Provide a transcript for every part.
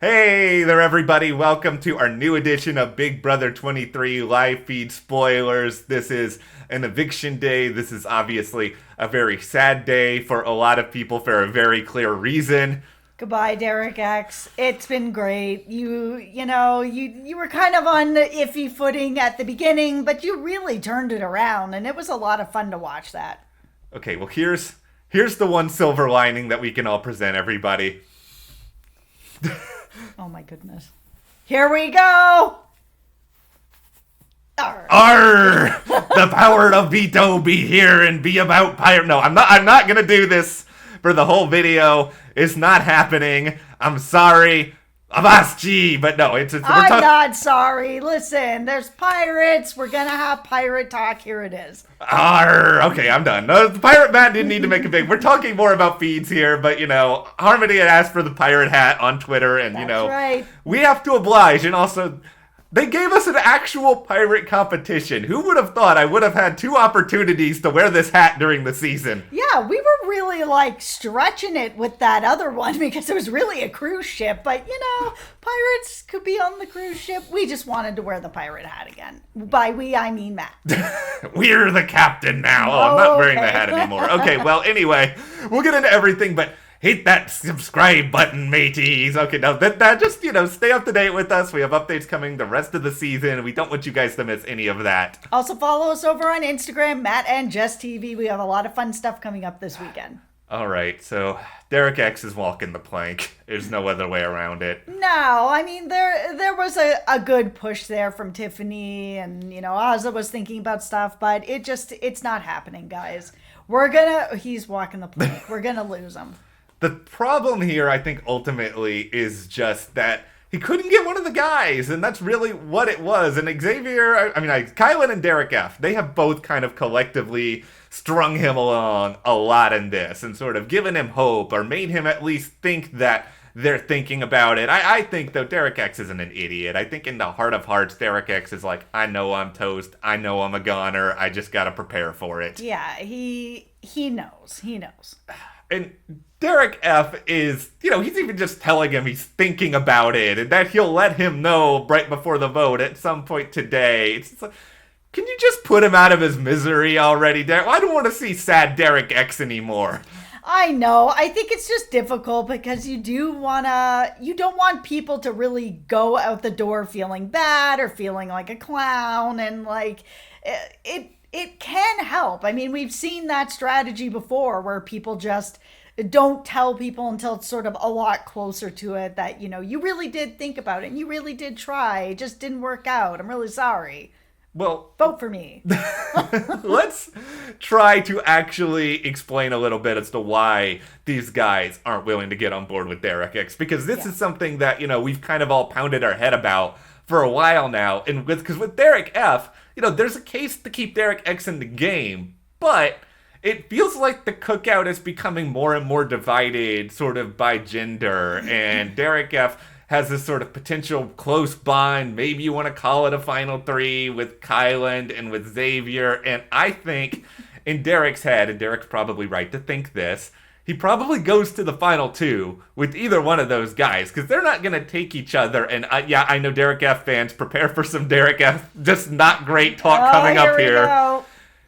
Hey there, everybody. Welcome to our new edition of Big Brother 23 live feed spoilers. This is an eviction day. This is obviously a very sad day for a lot of people for a very clear reason. Goodbye, Derek X. It's been great. You were kind of on iffy footing at the beginning, but you really turned it around, and it was a lot of fun to watch that. Okay, well here's the one silver lining that we can all present everybody. Oh my goodness. Here we go. Arr. Arr! The power of Veto be here and be about pirate. No, I'm not gonna do this for the whole video. It's not happening. I'm sorry. Avaschi, but no, I'm not sorry. Listen, there's pirates. We're gonna have pirate talk. Here it is. Arr, okay, I'm done. No, the pirate Matt didn't need to make a big. We're talking more about feeds here, but Harmony had asked for the pirate hat on Twitter, and That's right. we have to oblige. And also, they gave us an actual pirate competition. Who would have thought I would have had two opportunities to wear this hat during the season? Yeah, we were really stretching it with that other one because it was really a cruise ship. But pirates could be on the cruise ship. We just wanted to wear the pirate hat again. By we, I mean Matt. We're the captain now. Oh, I'm not wearing the hat anymore. Okay, well, anyway, we'll get into everything, but hit that subscribe button, mateys. Okay, now that just, stay up to date with us. We have updates coming the rest of the season. We don't want you guys to miss any of that. Also follow us over on Instagram, Matt and Jess TV. We have a lot of fun stuff coming up this weekend. All right, so Derek X is walking the plank. There's no other way around it. No, I mean, there was a good push there from Tiffany, and, Ozza was thinking about stuff, but it's not happening, guys. He's walking the plank. We're gonna lose him. The problem here, I think, ultimately is just that he couldn't get one of the guys, and that's really what it was. And Xavier, Kylan and Derek F, they have both kind of collectively strung him along a lot in this and sort of given him hope or made him at least think that they're thinking about it. I think, though, Derek X isn't an idiot. I think in the heart of hearts, Derek X is like, I know I'm toast. I know I'm a goner. I just gotta prepare for it. Yeah, he knows. He knows. And Derek F is, he's even just telling him he's thinking about it and that he'll let him know right before the vote at some point today. It's like, can you just put him out of his misery already, Derek? I don't want to see sad Derek X anymore. I know. I think it's just difficult because you don't want people to really go out the door feeling bad or feeling like a clown, and it can help. I mean, we've seen that strategy before where people just don't tell people until it's sort of a lot closer to it that, you really did think about it and you really did try. It just didn't work out. I'm really sorry. Well, vote for me. Let's try to actually explain a little bit as to why these guys aren't willing to get on board with Derek X, because this is something that, we've kind of all pounded our head about for a while now. And because with Derek F, there's a case to keep Derek X in the game, but it feels like the cookout is becoming more and more divided sort of by gender, and Derek F has this sort of potential close bond, maybe you want to call it a final three, with Kylan and with Xavier. And I think in Derek's head, and Derek's probably right to think this, he probably goes to the final two with either one of those guys, because they're not going to take each other. And I know Derek F fans, prepare for some Derek F just not great talk coming up here. Go.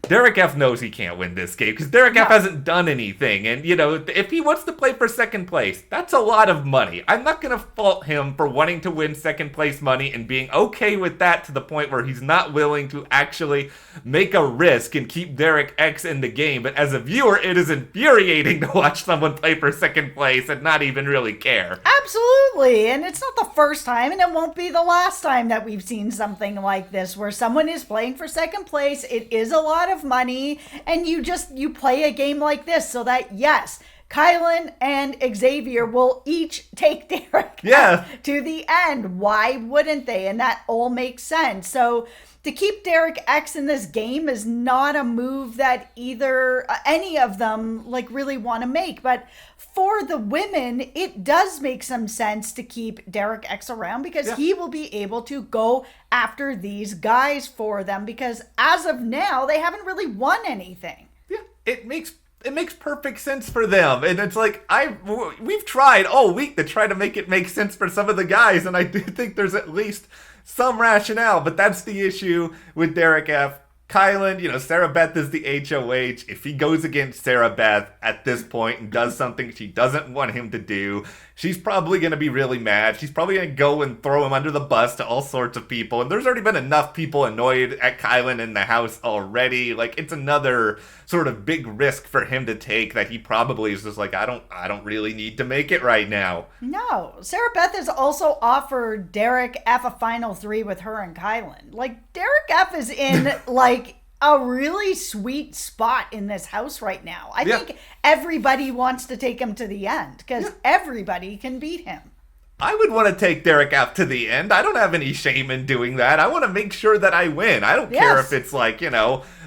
Derek F knows he can't win this game because Derek F hasn't done anything. And, if he wants to play for second place, that's a lot of money. I'm not going to fault him for wanting to win second place money and being okay with that to the point where he's not willing to actually make a risk and keep Derek X in the game. But as a viewer, it is infuriating to watch someone play for second place and not even really care. Absolutely. And it's not the first time, and it won't be the last time that we've seen something like this where someone is playing for second place. It is a lot of money, and you play a game like this so that, yes, Kylan and Xavier will each take Derek to the end. Why wouldn't they? And that all makes sense. So to keep Derek X in this game is not a move that any of them really want to make. But for the women, it does make some sense to keep Derek X around because he will be able to go after these guys for them, because as of now, they haven't really won anything. Yeah, it makes it makes perfect sense for them. And it's like, we've tried all week to try to make it make sense for some of the guys, and I do think there's at least some rationale, but that's the issue with Derek F. Kylan, Sarah Beth is the HOH. If he goes against Sarah Beth at this point and does something she doesn't want him to do, she's probably going to be really mad. She's probably going to go and throw him under the bus to all sorts of people. And there's already been enough people annoyed at Kylan in the house already. Like, it's another sort of big risk for him to take that he probably is just like, I don't really need to make it right now. No. Sarah Beth has also offered Derek F a final 3 with her and Kylan. Like, Derek F is in, like, a really sweet spot in this house right now. I think everybody wants to take him to the end because everybody can beat him. I would want to take Derek F to the end. I don't have any shame in doing that. I want to make sure that I win. I don't care if it's like,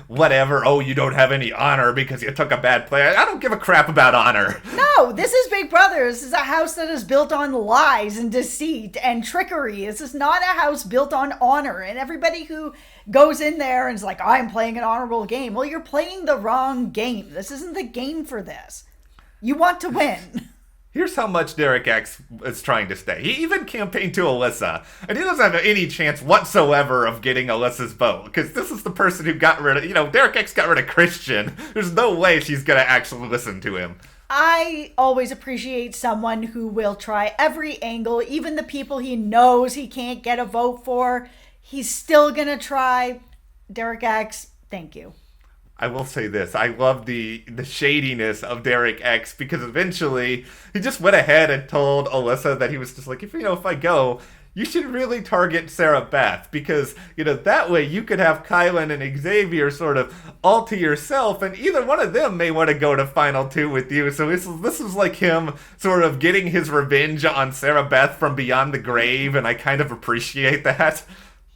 whatever, oh, you don't have any honor because you took a bad play. I don't give a crap about honor. No, this is Big Brother. This is a house that is built on lies and deceit and trickery. This is not a house built on honor. And everybody who goes in there and is like, I'm playing an honorable game. Well, you're playing the wrong game. This isn't the game for this. You want to win. Here's how much Derek X is trying to stay. He even campaigned to Alyssa, and he doesn't have any chance whatsoever of getting Alyssa's vote, because this is the person who got rid of, Derek X got rid of Christian. There's no way she's going to actually listen to him. I always appreciate someone who will try every angle, even the people he knows he can't get a vote for. He's still going to try. Derek X, thank you. I will say this. I love the shadiness of Derek X, because eventually he just went ahead and told Alyssa that he was just like, if I go, you should really target Sarah Beth, because, that way you could have Kylan and Xavier sort of all to yourself, and either one of them may want to go to Final 2 with you. So this is like him sort of getting his revenge on Sarah Beth from beyond the grave, and I kind of appreciate that.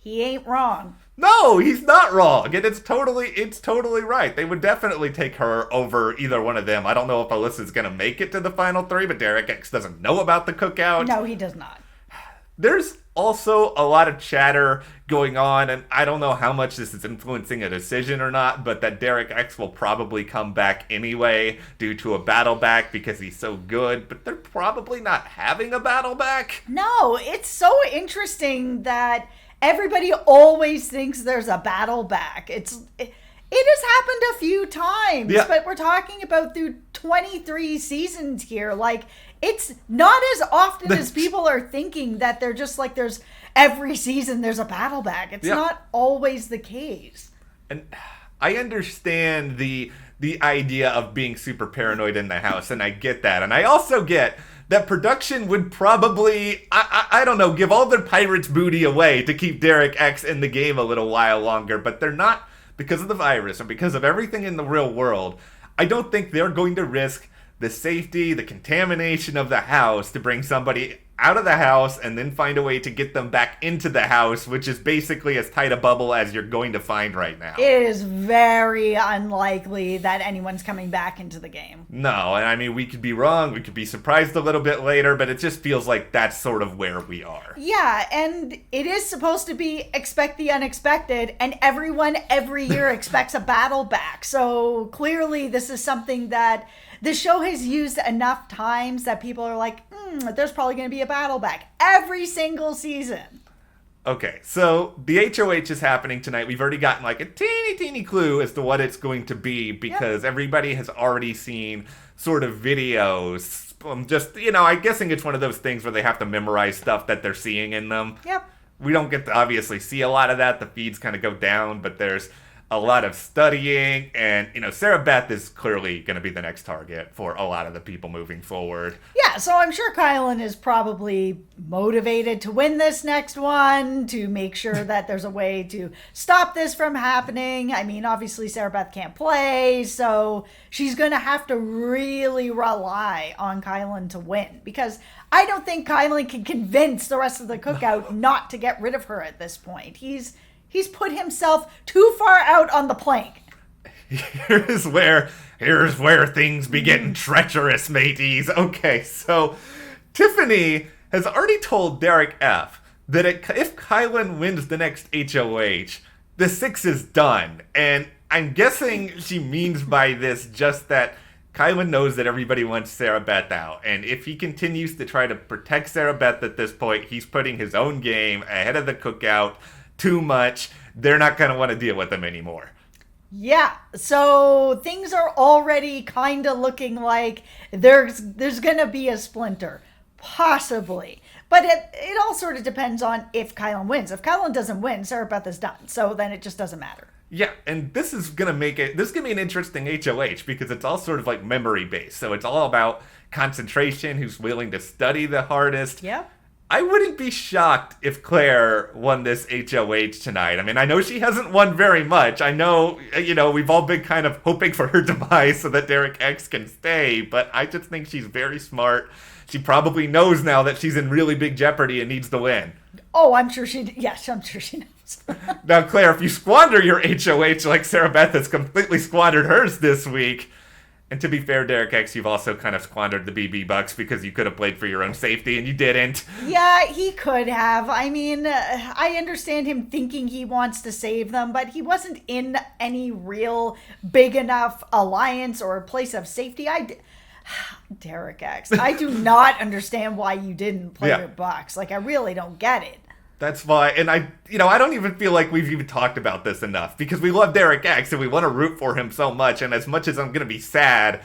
He ain't wrong. No, he's not wrong, and it's totally right. They would definitely take her over either one of them. I don't know if Alyssa's going to make it to the final 3, but Derek X doesn't know about the cookout. No, he does not. There's also a lot of chatter going on, and I don't know how much this is influencing a decision or not, but that Derek X will probably come back anyway due to a battle back because he's so good, but they're probably not having a battle back. No, it's so interesting that everybody always thinks there's a battle back. It has happened a few times, but we're talking about through 23 seasons here. Like, it's not as often as people are thinking that they're just like, there's every season there's a battle back. It's not always the case. And I understand the idea of being super paranoid in the house, and I get that. And I also get that production would probably, I don't know, give all their pirates' booty away to keep Derek X in the game a little while longer, but they're not, because of the virus and because of everything in the real world. I don't think they're going to risk the safety, the contamination of the house to bring somebody out of the house and then find a way to get them back into the house, which is basically as tight a bubble as you're going to find right now. It is very unlikely that anyone's coming back into the game. No, and I mean, we could be wrong, we could be surprised a little bit later, but it just feels like that's sort of where we are. Yeah, and it is supposed to be expect the unexpected, and everyone every year expects a battle back. So clearly this is something that the show has used enough times that people are like, there's probably going to be a battle back every single season. Okay, so the HoH is happening tonight. We've already gotten like a teeny clue as to what it's going to be because everybody has already seen sort of videos. Just, I'm guessing it's one of those things where they have to memorize stuff that they're seeing in them. Yep. We don't get to obviously see a lot of that. The feeds kind of go down, but there's a lot of studying, and Sarah Beth is clearly going to be the next target for a lot of the people moving forward. Yeah, so I'm sure Kylan is probably motivated to win this next one, to make sure that there's a way to stop this from happening. I mean, obviously Sarah Beth can't play, so she's going to have to really rely on Kylan to win, because I don't think Kylan can convince the rest of the cookout not to get rid of her at this point. He's put himself too far out on the plank. Here's where things be getting treacherous, mateys. Okay, so Tiffany has already told Derek F that if Kylan wins the next HoH, the 6 is done. And I'm guessing she means by this just that Kylan knows that everybody wants Sarah Beth out, and if he continues to try to protect Sarah Beth at this point, he's putting his own game ahead of the cookout too much. They're not going to want to deal with him anymore. Yeah, so things are already kind of looking like there's going to be a splinter. Possibly. But it all sort of depends on if Kylan wins. If Kylan doesn't win, Sarah Beth is done. So then it just doesn't matter. Yeah, and this is going to be an interesting HOH because it's all sort of like memory based. So it's all about concentration, who's willing to study the hardest. Yeah. I wouldn't be shocked if Claire won this HOH tonight. I mean, I know she hasn't won very much. I know, we've all been kind of hoping for her demise so that Derek X can stay, but I just think she's very smart. She probably knows now that she's in really big jeopardy and needs to win. Oh, I'm sure she knows. Now, Claire, if you squander your HOH like Sarah Beth has completely squandered hers this week, and to be fair, Derek X, you've also kind of squandered the BB bucks because you could have played for your own safety and you didn't. Yeah, he could have. I mean, I understand him thinking he wants to save them, but he wasn't in any real big enough alliance or place of safety. Derek X, I do not understand why you didn't play your bucks. Like, I really don't get it. That's why, and I don't even feel like we've even talked about this enough because we love Derek X and we want to root for him so much. And as much as I'm going to be sad,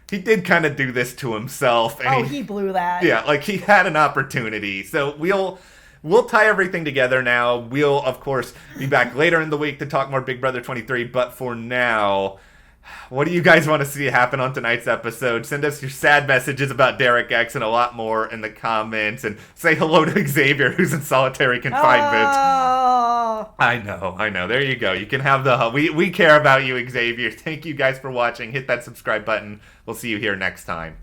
he did kind of do this to himself. And he blew that. Yeah, like he had an opportunity. So we'll tie everything together now. We'll, of course, be back later in the week to talk more Big Brother 23. But for now, what do you guys want to see happen on tonight's episode? Send us your sad messages about Derek X and a lot more in the comments. And say hello to Xavier, who's in solitary confinement. Oh. I know. There you go. You can have the... We care about you, Xavier. Thank you guys for watching. Hit that subscribe button. We'll see you here next time.